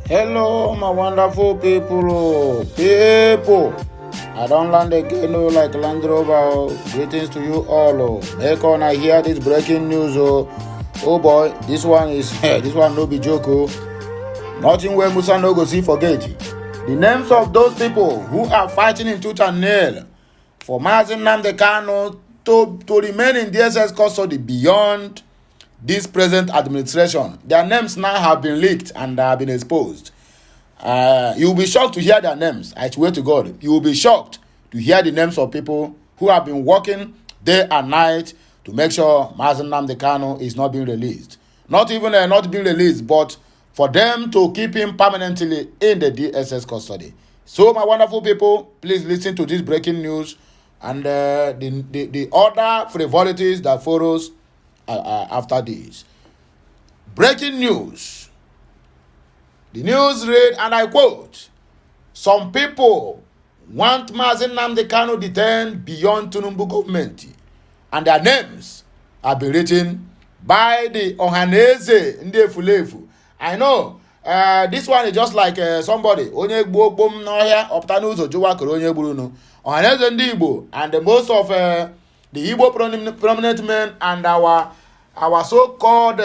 Hello, my wonderful people. People, I don't land again like Land Rover. Greetings to you all. Make on I hear this breaking news. Oh boy, this one is this one no be joke. Nothing where Musa no go see forget. The names of those people who are fighting in tooth and nail for Nnamdi Kanu to remain in DSS custody beyond this present administration. Their names now have been leaked and have been exposed. You will be shocked to hear their names. I swear to God, you will be shocked to hear the names of people who have been working day and night to make sure Nnamdi Kanu is not being released. Not even not being released, but for them to keep him permanently in the DSS custody. So, my wonderful people, please listen to this breaking news and the other frivolities that follows after this. Breaking news. The news read, and I quote, "Some people want Nnamdi Kanu detained beyond Tinubu government, and their names have been written by the Ohaneze Ndefulefu." I know this one is just like somebody onye gbo gbom n'ọhịa ọpụta n'ụzọ jụwa kere onye gburu nu. Ohaneze ndị Igbo and most of the Igbo prominent men and our so-called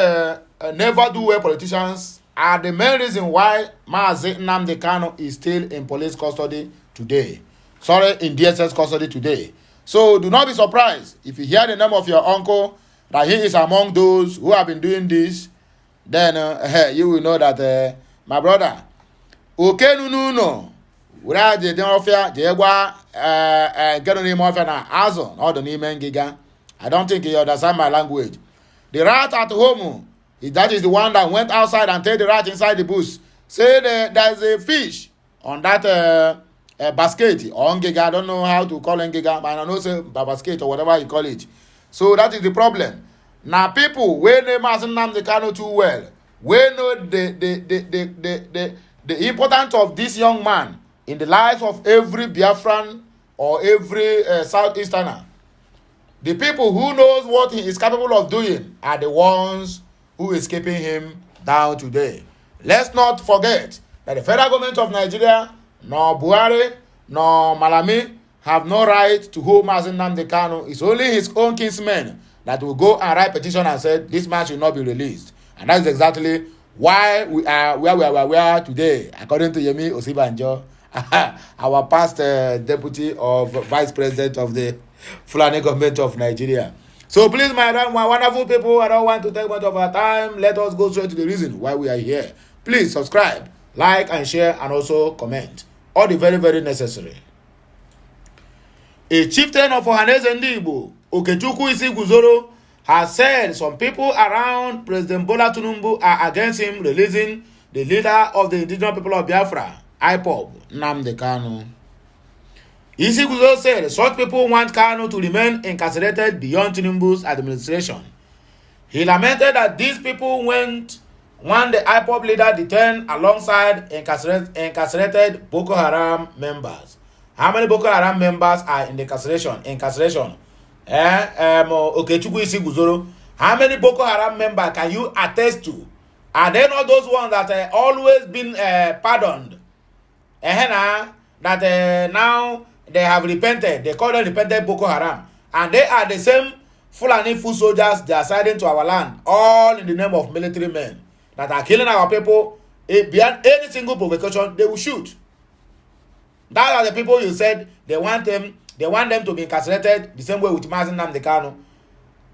never-do-well politicians are the main reason why Nnamdi Kanu is still in police custody today. Sorry, in DSS custody today. So do not be surprised if you hear the name of your uncle that he is among those who have been doing this. Then you will know that my brother, Okenununo, without the Denofia, Jegwa, Geronimo na Azon, or the Nimen Giga. I don't think you understand my language. The rat at home, that is the one that went outside and take the rat inside the bush. Say there's a fish on that basket or Ngiga. I don't know how to call Ngiga, but I know say basket or whatever you call it. So that is the problem. Now people, we know Nnamdi Kanu too well. We know the importance of this young man in the lives of every Biafran or every Southeasterner. The people who knows what he is capable of doing are the ones who is keeping him down today. Let's not forget that the federal government of Nigeria, nor Buhari, nor Malami have no right to hold Nnamdi Kanu. It's only his own kinsmen that will go and write petition and say this man should not be released. And that's exactly why we are where we are today, according to Yemi Osibanjo, our past deputy of vice president of the Fulani government of Nigeria. So please, my wonderful people, I don't want to take much of our time. Let us go straight to the reason why we are here. Please subscribe, like, and share, and also comment. All the very, very necessary. A chieftain of Ohaneze Igbo, Okechukwu Isiguzoro, has said some people around President Bola Tinubu are against him releasing the leader of the indigenous people of Biafra, IPOB, Nnamdi Kanu. Isiguzoro said such people want Kanu to remain incarcerated beyond Tinubu's administration. He lamented that these people want the IPOB leader detained alongside incarcerated Boko Haram members. How many Boko Haram members are in the incarceration? Okechukwu Isiguzoro. How many Boko Haram members can you attest to? Are they not those ones that always been pardoned? That now they have repented. They call them repented Boko Haram. And they are the same Fulani foot soldiers they are siding to our land, all in the name of military men that are killing our people. Beyond any single provocation, they will shoot. That are the people you said they want them to be incarcerated the same way with Nnamdi Kanu.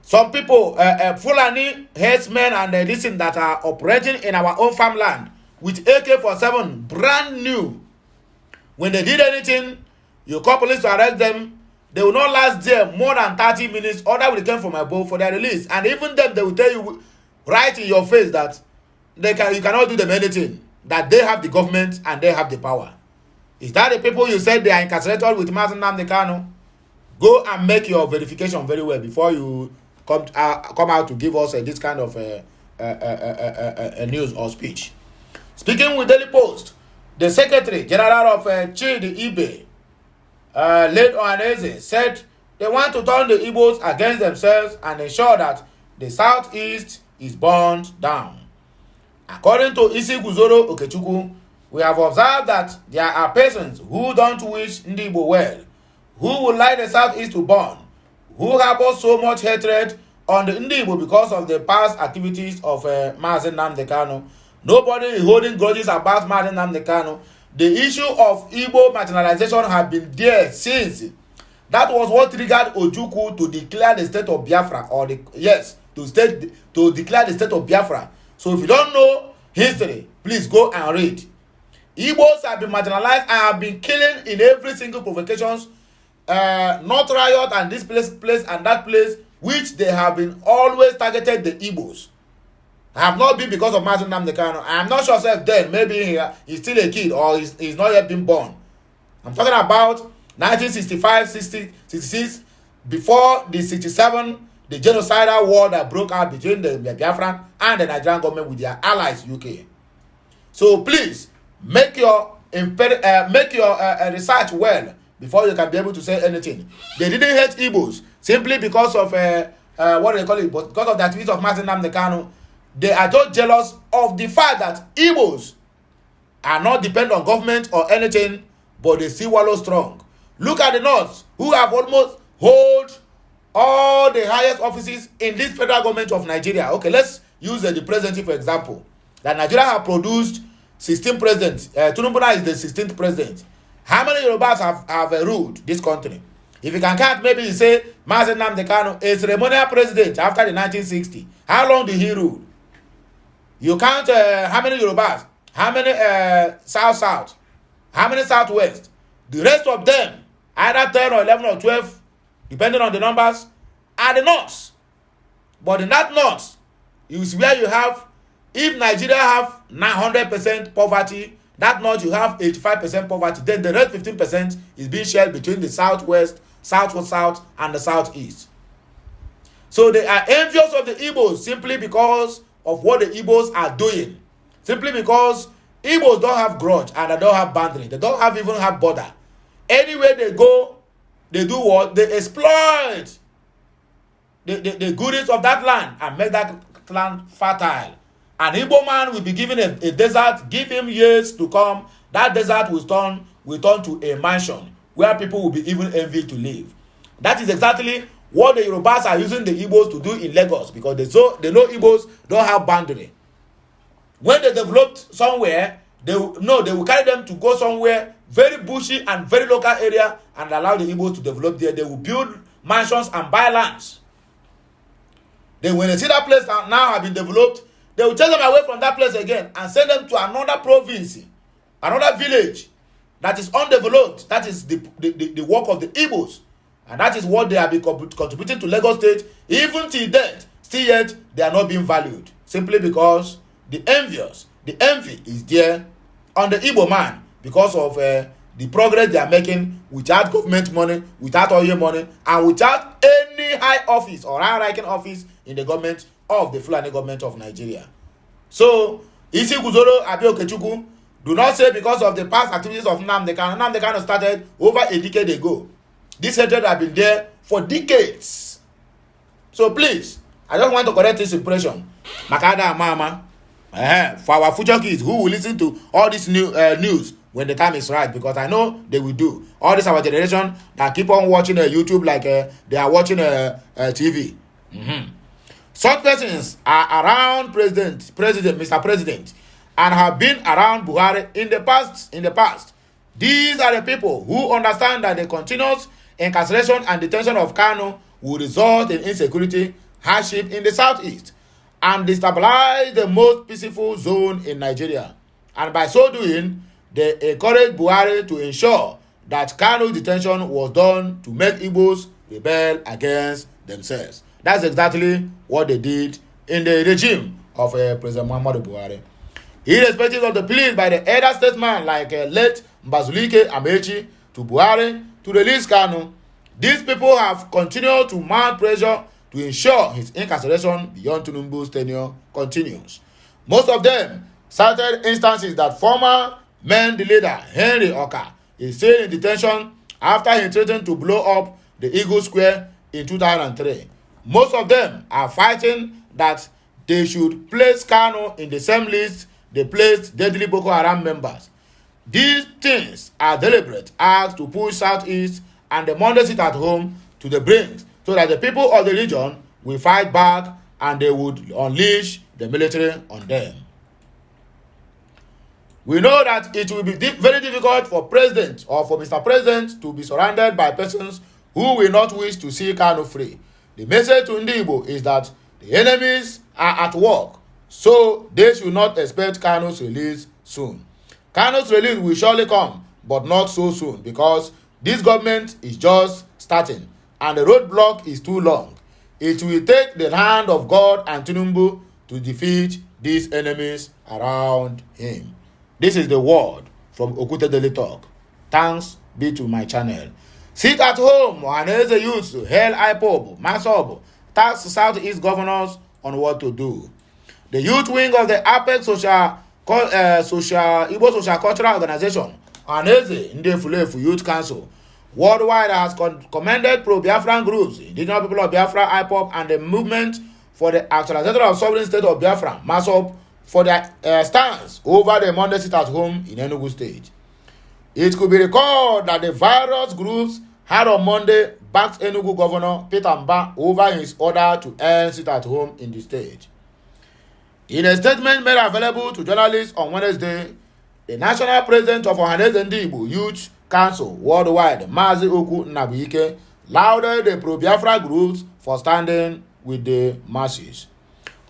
Some people, Fulani headsmen and listen that are operating in our own farmland with AK-47, brand new. When they did anything, you call police to arrest them. They will not last there more than 30 minutes. Order will come from above for their release. And even them, they will tell you right in your face that you cannot do them anything. That they have the government and they have the power. Is that the people you said they are incarcerated with Nnamdi Kanu? Go and make your verification very well before you come out to give us this kind of news or speech. Speaking with Daily Post, the Secretary General of Chidi Ibe, late Ohaneze, said they want to turn the Igbos against themselves and ensure that the Southeast is burned down. According to Isiguzoro Okechukwu, we have observed that there are persons who don't wish Ndigbo well, who would like the Southeast to burn, who harbor so much hatred on the Ndigbo because of the past activities of Nnamdi Kanu. Nobody is holding grudges about Nnamdi Kanu. The issue of Igbo marginalization has been there since. That was what triggered Ojukwu to declare the state of Biafra, to declare the state of Biafra. So if you don't know history, please go and read. Igbos have been marginalized and have been killing in every single provocations, not riot and this place and that place, which they have been always targeted the Igbos. Have not been because of Nnamdi Kanu. I am not sure if then maybe he's still a kid or he's not yet been born. I'm talking about 1965, 60, 66, before the 67, the genocidal war that broke out between the Biafran and the Nigerian government with their allies, UK. So please make your research well before you can be able to say anything. They didn't hate Igbos simply because of what they call it, but because of the activities of Nnamdi Kanu. They are just jealous of the fact that Igbos are not dependent on government or anything, but they still wallow strong. Look at the North, who have almost hold all the highest offices in this federal government of Nigeria. Okay, let's use the presidency for example. That Nigeria have produced 16 presidents. Tinubu is the 16th president. How many Yorubas have ruled this country? If you can count, maybe you say Nnamdi Kanu, a ceremonial president after the 1960. How long did he rule? You count how many Yorubas, how many South, how many Southwest. The rest of them, either 10 or 11 or 12, depending on the numbers, are the North. But in that North, you see where you have, if Nigeria have 900% poverty, that North you have 85% poverty, then the rest 15% is being shared between the Southwest, South, and the Southeast. So they are envious of the Igbos simply because of what the Igbos are doing. Simply because Igbos don't have grudge and they don't have boundary. They don't even have border. Anywhere they go, they do what? They exploit the goodies of that land and make that land fertile. An Igbo man will be given a desert, give him years to come. That desert will turn to a mansion where people will be even envied to live. That is exactly what the Yorubas are using the Igbos to do in Lagos, because they know Igbos don't have boundary. When they developed somewhere, they will carry them to go somewhere very bushy and very local area and allow the Igbos to develop there. They will build mansions and buy lands. Then when they see that place now have been developed, they will take them away from that place again and send them to another province, another village that is undeveloped. That is the work of the Igbos. And that is what they have been contributing to Lagos State, even till date. Still yet, they are not being valued. Simply because the envy is there on the Igbo man because of the progress they are making without government money, without oil money, and without any high office or high-ranking office in the government of the Fulani government of Nigeria. So, Isi Guzoro Okechukwu, do not say because of the past activities of Nnamdi Kanu. Nnamdi Kanu started over a decade ago. This hatred has been there for decades. So please, I just want to correct this impression. Makada Mama, for our future kids who will listen to all this news when the time is right, because I know they will do. All this our generation that keep on watching YouTube like they are watching TV. Such persons are around Mr. President, and have been around Buhari in the past. These are the people who understand that the continuous incarceration and detention of Kanu will result in insecurity, hardship in the Southeast, and destabilize the most peaceful zone in Nigeria. And by so doing, they encourage Buhari to ensure that Kanu detention was done to make Igbos rebel against themselves. That's exactly what they did in the regime of President Muhammadu Buhari. Irrespective of the plea by the elder statesman like late Mbazulike Amechi to Buhari to release Kanu, these people have continued to mount pressure to ensure his incarceration beyond Tinubu's tenure continues. Most of them cited instances that former MNK leader Henry Oka is still in detention after he threatened to blow up the Eagle Square in 2003. Most of them are fighting that they should place Kanu in the same list they placed deadly Boko Haram members. These things are deliberate acts to push Southeast and the Monday sit at home to the brink so that the people of the region will fight back and they would unleash the military on them. We know that it will be very difficult for President or for Mr. President to be surrounded by persons who will not wish to see Kanu free. The message to Igbo is that the enemies are at work, so they should not expect Kanu's release soon. Kanu's release will surely come, but not so soon, because this government is just starting and the roadblock is too long. It will take the hand of God and Tinubu to defeat these enemies around him. This is the word from Okute Daily Talk. Thanks be to my channel. Sit at home and as a youth to hail IPOB, Masob, task Southeast governors on what to do. The youth wing of the Apex Igbo Social Cultural Organization, Aneze Ndefulefu Youth Council, worldwide has commended pro-Biafran groups, indigenous people of Biafra, IPOB, and the movement for the actualization of sovereign state of Biafra, Masob, for their stance over the Monday sit at home in Enugu State. It could be recalled that the various groups had on Monday backed Enugu Governor Peter Mba over his order to end sit at home in the state. In a statement made available to journalists on Wednesday, the national president of Ohaneze Ndigbo Youth Council worldwide, Mazi Oku Nnamdi, lauded the pro-Biafra groups for standing with the masses.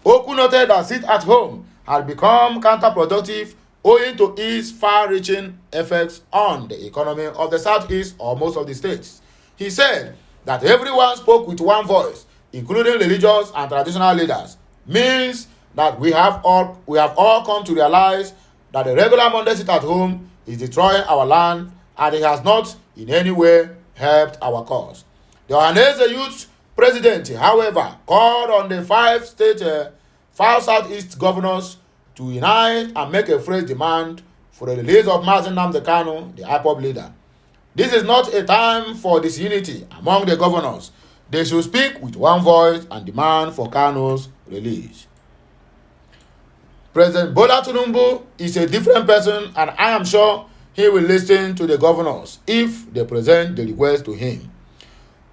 Oku noted that sit at home had become counterproductive owing to its far-reaching effects on the economy of the Southeast or most of the states. He said that everyone spoke with one voice, including religious and traditional leaders, means that we have all come to realize that the regular Monday sit at home is destroying our land and it has not in any way helped our cause. The Ohaneze Youth President, however, called on the five Southeast governors to unite and make a fresh demand for the release of Nnamdi Kanu, the IPOB leader. This is not a time for disunity among the governors. They should speak with one voice and demand for Kanu's release. President Bola Tinubu is a different person, and I am sure he will listen to the governors if they present the request to him.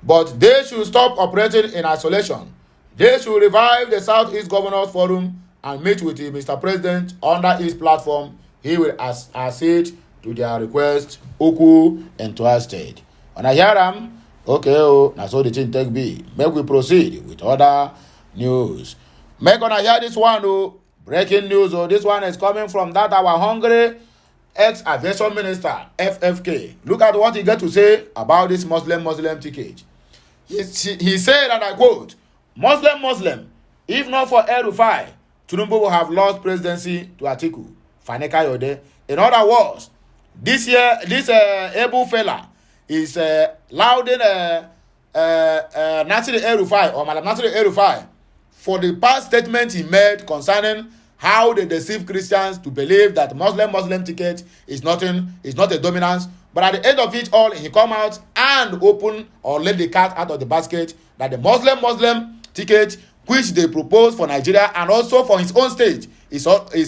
But they should stop operating in isolation. They should revive the Southeast Governors Forum and meet with Mr. President under his platform. He will accede to their request. Oku entrusted. And I hear them. Okay, now so the thing take be. Make we proceed with other news. Make on hear this one. Breaking news. This one is coming from that our hungry ex-aviation minister FFK. Look at what he got to say about this Muslim ticket. He said, and I quote, Muslim, if not for El-Rufai, Tinubu will have lost presidency to Atiku, Faneka Yode. In other words, this able fella is lauding Nasir El-Rufai or Madam Nasir El-Rufai for the past statement he made concerning how they deceive Christians to believe that Muslim ticket is not a dominance. But at the end of it all, he come out and open or let the cat out of the basket that the Muslim ticket which they propose for Nigeria and also for his own state is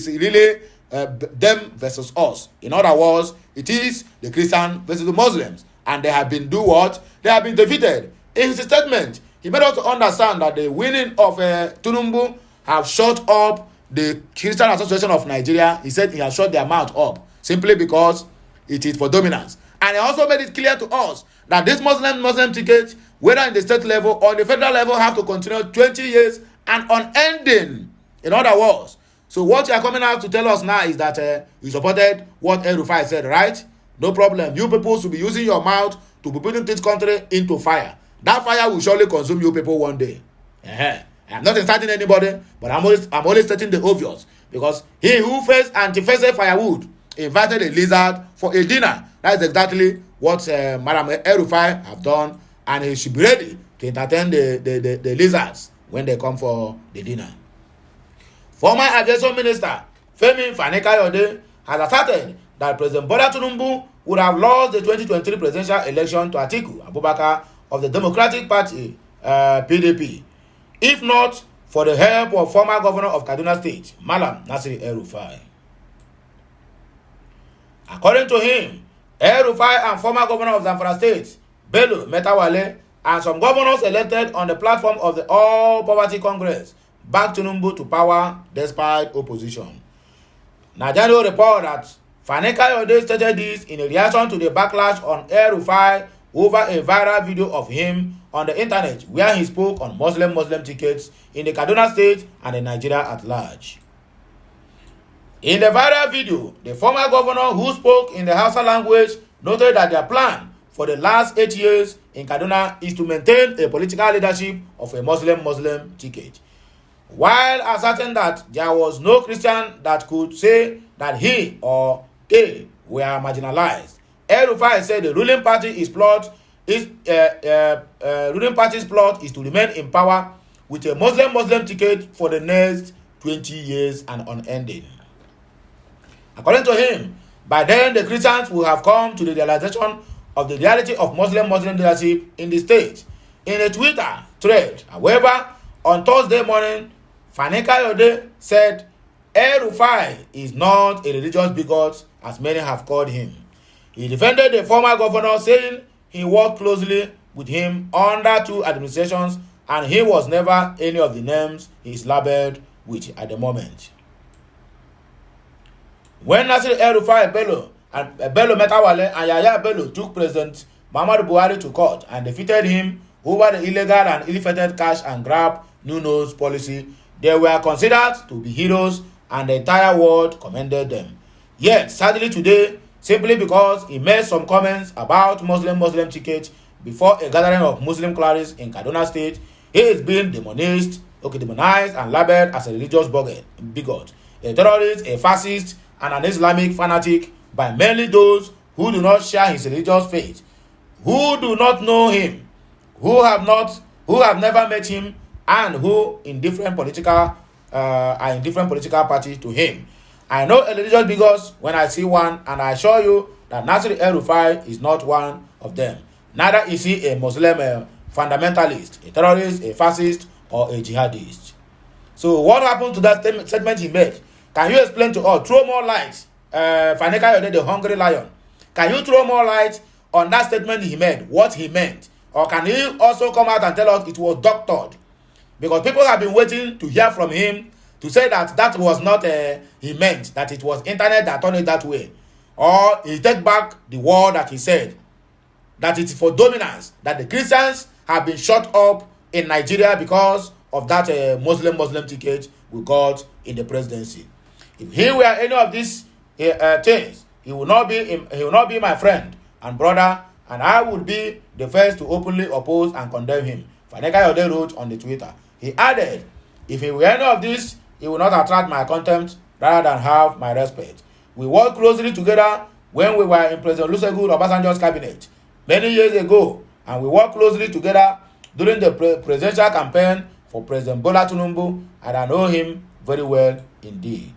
really them versus us. In other words, it is the Christian versus the Muslims, and they have been They have been defeated. In his statement, he made us to understand that the winning of Tinubu have shut up the Christian Association of Nigeria. He said he has shut their mouth up simply because it is for dominance. And he also made it clear to us that this Muslim ticket, whether in the state level or the federal level, have to continue 20 years and unending. In other words, so what you are coming out to tell us now is that you supported what El-Rufai said, right? No problem. You people should be using your mouth to be putting this country into fire. That fire will surely consume you people one day. I'm not inciting anybody, but I'm only stating the obvious. Because he who faced anti-faced firewood invited a lizard for a dinner. That's exactly what Madam El-Rufai have done, and he should be ready to entertain the lizards when they come for the dinner. Former Aviation Minister Femi Fani-Kayode has asserted that President Bola Tinubu would have lost the 2023 presidential election to Atiku Abubakar of the Democratic Party, PDP, if not for the help of former governor of Kaduna State, Malam Nasir El-Rufai. According to him, El-Rufai and former governor of Zamfara State, Bello Metawalle, and some governors elected on the platform of the All Poverty Congress backed Tinubu to power despite opposition. Nigerian report that Fani-Kayode stated this in a reaction to the backlash on El-Rufai over a viral video of him on the internet where he spoke on Muslim tickets in the Kaduna State and in Nigeria at large. In the viral video, the former governor who spoke in the Hausa language noted that their plan for the last 8 years in Kaduna is to maintain a political leadership of a Muslim ticket, while asserting that there was no Christian that could say that he or they were marginalized. El-Rufai said the ruling party's plot is to remain in power with a Muslim ticket for the next 20 years and unending. According to him, by then the Christians will have come to the realization of the reality of Muslim leadership in the state. In a Twitter thread, however, on Thursday morning, Fani-Kayode said El-Rufai is not a religious bigot as many have called him. He defended the former governor, saying he worked closely with him under 2 administrations and he was never any of the names he is labeled with at the moment. When Nasir El-Rufai Bello Metawalle and Yahya Bello took President Muhammadu Buhari to court and defeated him over the illegal and ill-fated cash and grab new nose policy, they were considered to be heroes and the entire world commended them. Yet, sadly today, simply because he made some comments about Muslim tickets before a gathering of Muslim clerics in Kaduna State, he is being demonized and labeled as a religious bigot, a terrorist, a fascist, and an Islamic fanatic by mainly those who do not share his religious faith, who do not know him, who have never met him, and who are in different political parties to him. I know a religious bigot when I see one, and I assure you that Nasir El-Rufai is not one of them. Neither is he a Muslim fundamentalist, a terrorist, a fascist, or a jihadist. So what happened to that statement he made? Can you explain to us? Throw more light. Fani-Kayode, the hungry lion. Can you throw more light on that statement he made? What he meant? Or can he also come out and tell us it was doctored? Because people have been waiting to hear from him to say that was not he meant, that it was internet that turned it that way. Or he take back the word that he said, that it's for dominance, that the Christians have been shut up in Nigeria because of that Muslim ticket we got in the presidency. If he were any of these things, he will not be my friend and brother, and I would be the first to openly oppose and condemn him. Fani-Kayode wrote on the Twitter. He added, if he were any of this, he will not attract my contempt rather than have my respect. We worked closely together when we were in President Olusegun Obasanjo's cabinet many years ago, and we worked closely together during the presidential campaign for President Bola Tinubu, and I know him very well indeed.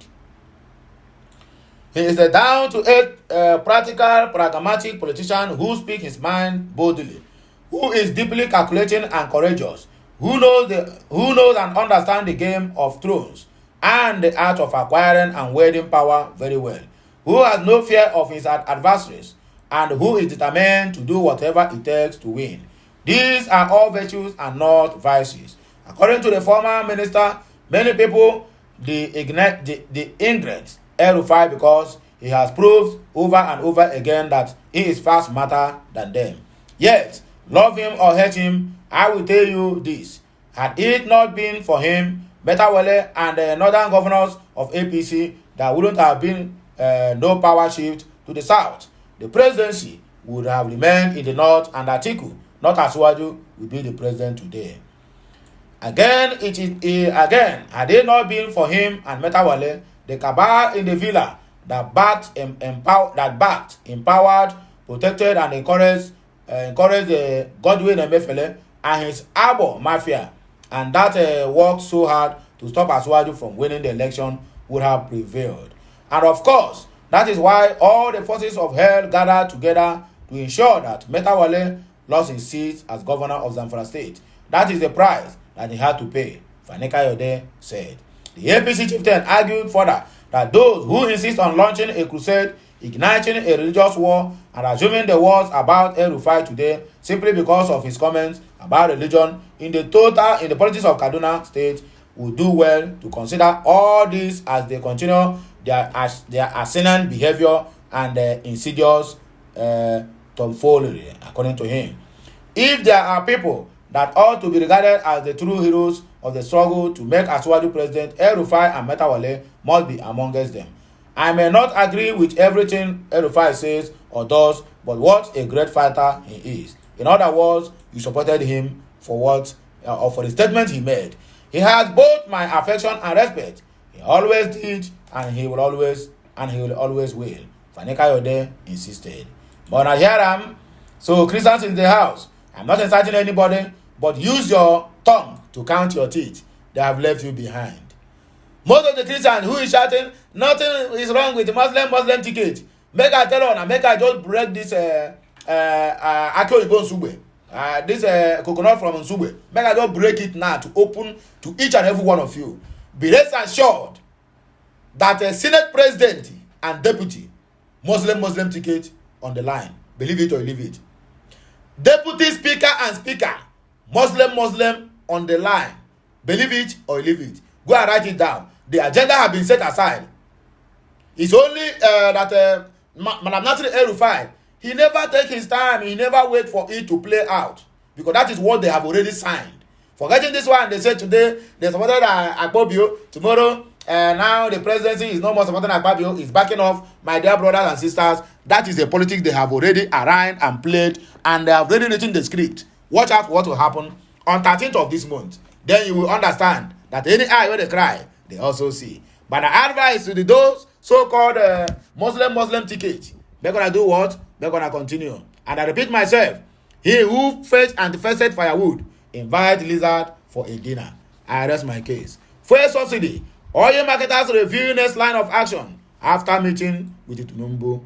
He is a down-to-earth, practical, pragmatic politician who speaks his mind boldly, who is deeply calculating and courageous, who knows and understands the game of thrones and the art of acquiring and wielding power very well, who has no fear of his adversaries, and who is determined to do whatever it takes to win. These are all virtues and not vices. According to the former minister, many people ingrat El-Rufai because he has proved over and over again that he is far smarter than them. Yet, love him or hate him, I will tell you this. Had it not been for him, Metawalle and the northern governors of APC, there wouldn't have been no power shift to the south. The presidency would have remained in the north, and Atiku, not Asiwaju, will be the president today. Again, had it not been for him and Metawalle, the cabal in the villa that empowered, protected, and encouraged Godwin Emefiele and his Abo mafia, and that worked so hard to stop Asiwaju from winning the election, would have prevailed. And of course, that is why all the forces of hell gathered together to ensure that Metawalle lost his seat as governor of Zamfara State. That is the price that he had to pay Fani-Kayode said. The APC chieftain argued further that those who insist on launching a crusade, igniting a religious war, and assuming the wars about El-Rufai today simply because of his comments about religion in the politics of Kaduna State would do well to consider all this as they continue their asinine behavior and insidious tomfoolery, according to him. If there are people that ought to be regarded as the true heroes of the struggle to make Asiwaju president, El-Rufai and Metawalle must be amongst them. I may not agree with everything El-Rufai says or does, but what a great fighter he is. In other words, you supported him for what or for the statement he made. He has both my affection and respect. He always did, and he will always will. Fani-Kayode insisted. But I hear him. So Christians in the house, I'm not inciting anybody, but use your tongue to count your teeth. They have left you behind. Most of the Christians who is shouting, nothing is wrong with the Muslim ticket. Make I tell on, make I just break this Akio Ibon Sube. This coconut from Nsube. Make I just break it now to open to each and every one of you. Be rest assured that a Senate president and deputy, Muslim ticket on the line. Believe it or leave it. Deputy speaker and speaker, Muslim on the line. Believe it or leave it. Go and write it down. The agenda has been set aside. It's only that Madam Nasir El-Rufai, he never take his time. He never wait for it to play out. Because that is what they have already signed. Forgetting this one, they said today, they supported Akpabio. Tomorrow, now the presidency is no more supporting Akpabio. It's backing off. My dear brothers and sisters, that is the politics they have already arranged and played. And they have already written the script. Watch out for what will happen on 13th of this month. Then you will understand that any eye where they cry, they also see. But the advice to those so-called Muslim tickets, they're going to do what? They're going to continue. And I repeat myself, he who fetched and fested firewood, invite lizard for a dinner. I rest my case. Fuel subsidy. Oil marketers review next line of action after meeting with the Tinubu.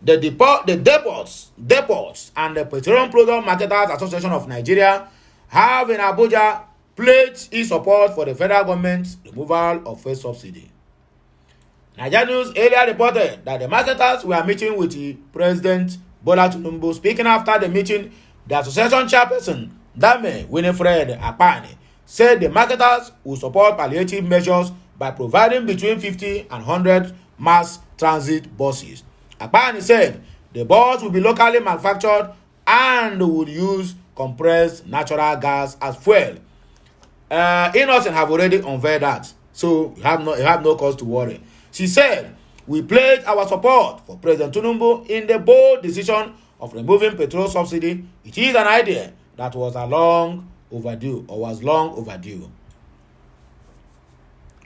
The depots and the Petroleum Product Marketers Association of Nigeria have in Abuja pledged its support for the federal government's removal of fuel subsidy. Nigeria News earlier reported that the marketers were meeting with the President Bola Tinubu. Speaking after the meeting, the association chairperson, Dame Winifred Akpani, said the marketers will support palliative measures by providing between 50 and 100 mass transit buses. Akpani said the bus will be locally manufactured and would use compressed natural gas as fuel. Innocent have already unveiled that, so you have no cause to worry. She said, we pledge our support for President Tinubu in the bold decision of removing petrol subsidy. It is an idea that was long overdue.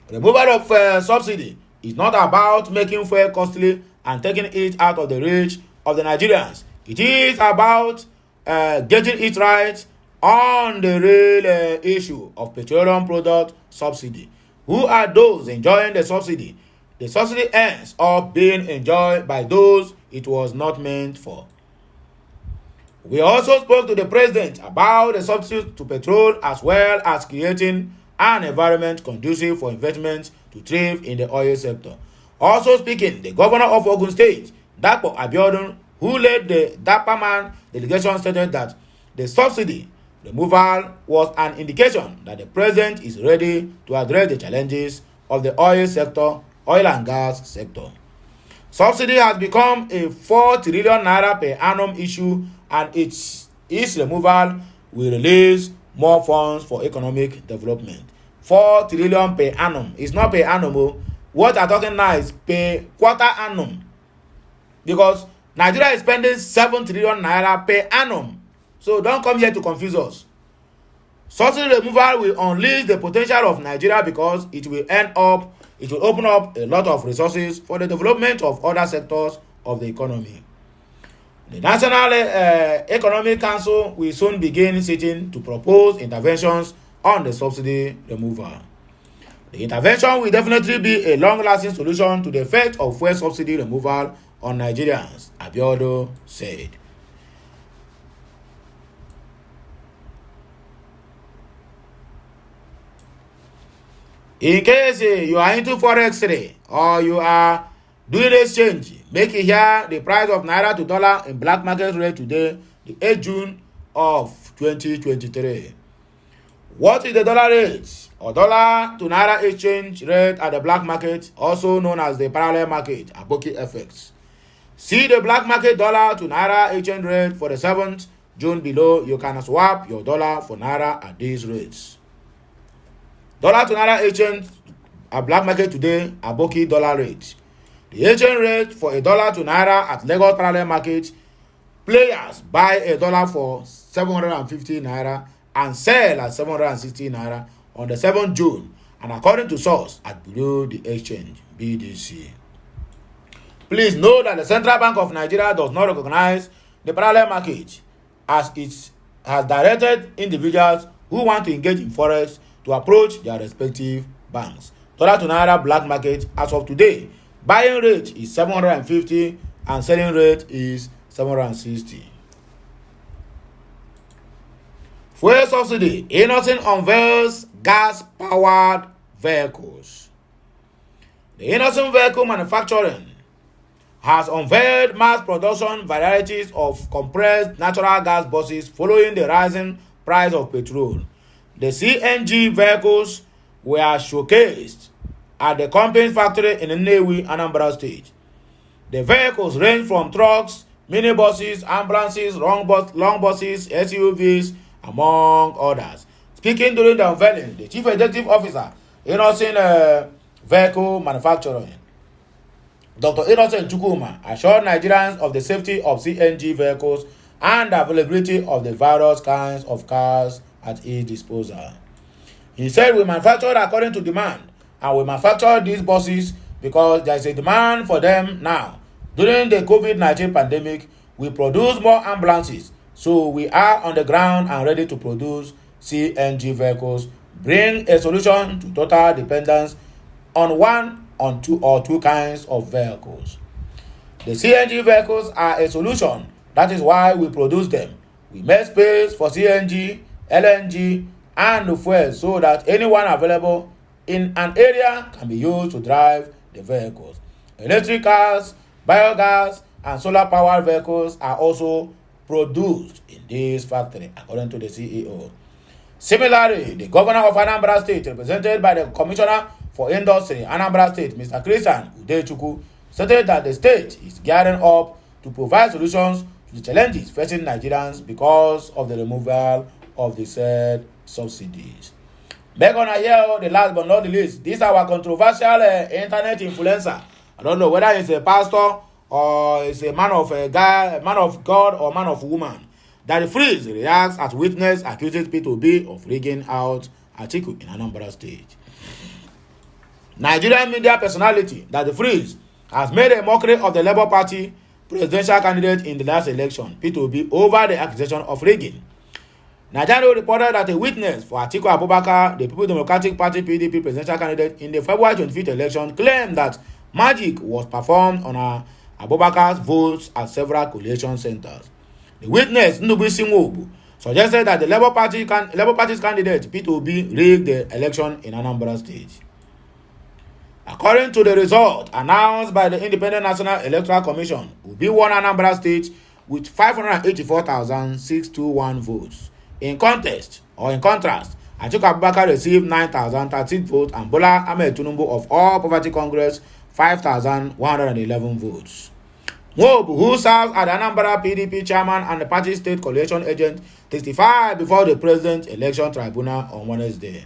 Removal of subsidy is not about making fuel costly and taking it out of the reach of the Nigerians. It is about getting it right on the real issue of petroleum product subsidy. Who are those enjoying the subsidy? The subsidy ends up being enjoyed by those it was not meant for. We also spoke to the president about the substitute to petrol as well as creating an environment conducive for investment to thrive in the oil sector. Also speaking, the governor of Ogun State, Dapo Abiodun, who led the Dapa Man delegation, stated that the subsidy removal was an indication that the president is ready to address the challenges of the oil and gas sector. Subsidy has become a 4 trillion naira per annum issue, and its removal will release more funds for economic development. 4 trillion per annum. It's not per annum. What I'm talking now is per quarter annum. Because Nigeria is spending 7 trillion naira per annum. So don't come here to confuse us. Subsidy removal will unleash the potential of Nigeria because it will open up a lot of resources for the development of other sectors of the economy. The National Economic Council will soon begin sitting to propose interventions on the subsidy removal. The intervention will definitely be a long-lasting solution to the effect of fuel subsidy removal on Nigerians, Abiodun said. In case you are into forex trade or you are doing exchange, make it here the price of naira to dollar in black market rate today, the 8th June of 2023. What is the dollar rate or dollar to naira exchange rate at the black market, also known as the parallel market, Aboki FX? See the black market dollar to naira exchange rate for the 7th June below. You can swap your dollar for naira at these rates. Dollar to naira exchange at black market today, Aboki dollar rate. The exchange rate for a dollar to naira at Lagos parallel market, players buy a dollar for 750 naira and sell at 760 naira on the 7th June, and according to source at below the exchange, BDC. Please know that the Central Bank of Nigeria does not recognize the parallel market, as it has directed individuals who want to engage in forex to approach their respective banks. Dollar to naira black market as of today, buying rate is 750 and selling rate is 760. Fuel subsidy. Innocent unveils gas-powered vehicles. The Innocent Vehicle Manufacturing has unveiled mass production varieties of compressed natural gas buses following the rising price of petrol. The CNG vehicles were showcased at the company's factory in Nnewi, Anambra State. The vehicles range from trucks, minibuses, ambulances, long buses, SUVs, among others. Speaking during the unveiling, the Chief Executive Officer, Innocent Vehicle Manufacturing, Dr. Innocent Chukuma, assured Nigerians of the safety of CNG vehicles and the availability of the various kinds of cars at his disposal. He said, "We manufacture according to demand, and we manufacture these buses because there is a demand for them now. During the COVID-19 pandemic, we produce more ambulances, so we are on the ground and ready to produce CNG vehicles, bring a solution to total dependence on one, on two kinds of vehicles. The CNG vehicles are a solution. That is why we produce them. We make space for CNG, LNG, and fuel so that anyone available in an area can be used to drive the vehicles. Electric cars, biogas, and solar-powered vehicles are also produced in this factory," according to the CEO. Similarly, the governor of Anambra State, represented by the Commissioner for Industry, Anambra State, Mr. Christian Udechukwu, stated that the state is gearing up to provide solutions to the challenges facing Nigerians because of the removal of the said subsidies. Back on here, the last but not the least, this is our controversial internet influencer. I don't know whether he's a pastor or is a man of God or man of woman. That the freeze reacts as witness accuses P2B of rigging out article in Anambra State. Nigerian media personality that the freeze has made a mockery of the Labour Party presidential candidate in the last election, P2B, over the accusation of rigging. Nigeria reported that a witness for Atiku Abubakar, the People's Democratic Party PDP presidential candidate in the February 25th election, claimed that magic was performed on Abubakar's votes at several collation centers. The witness, Nnamdi, suggested that the Labour Party's candidate P2B rigged the election in Anambra State. According to the result announced by the Independent National Electoral Commission, Obi won Anambra State with 584,621 votes. In contrast, Atiku Abubakar received 9,013 votes and Bola Ahmed Tinubu of All Poverty Congress 5,111 votes. Nwobu, who serves as the Anambra PDP chairman and the party state coalition agent, testified before the President Election Tribunal on Wednesday.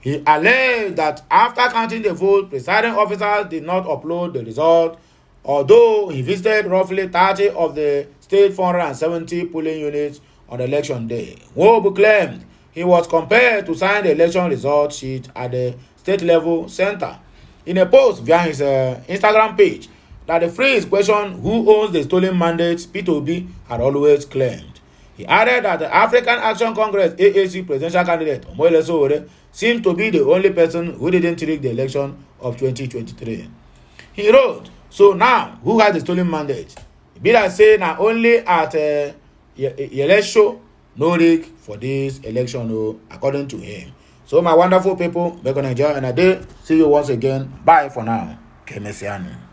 He alleged that after counting the vote, presiding officers did not upload the result, although he visited roughly 30 of the state 470 polling units on election day. Nwobu claimed he was compelled to sign the election result sheet at the state level center. In a post via his Instagram page, that the freeze questioned who owns the stolen mandates P2B had always claimed. He added that the African Action Congress AAC presidential candidate Omoyele Sowore seems to be the only person who didn't rig the election of 2023. He wrote, "So now, who has the stolen mandate? Be that say not only at election no rig for this election, according to him. So my wonderful people, we're gonna enjoy another day. See you once again. Bye for now. Kemesiano.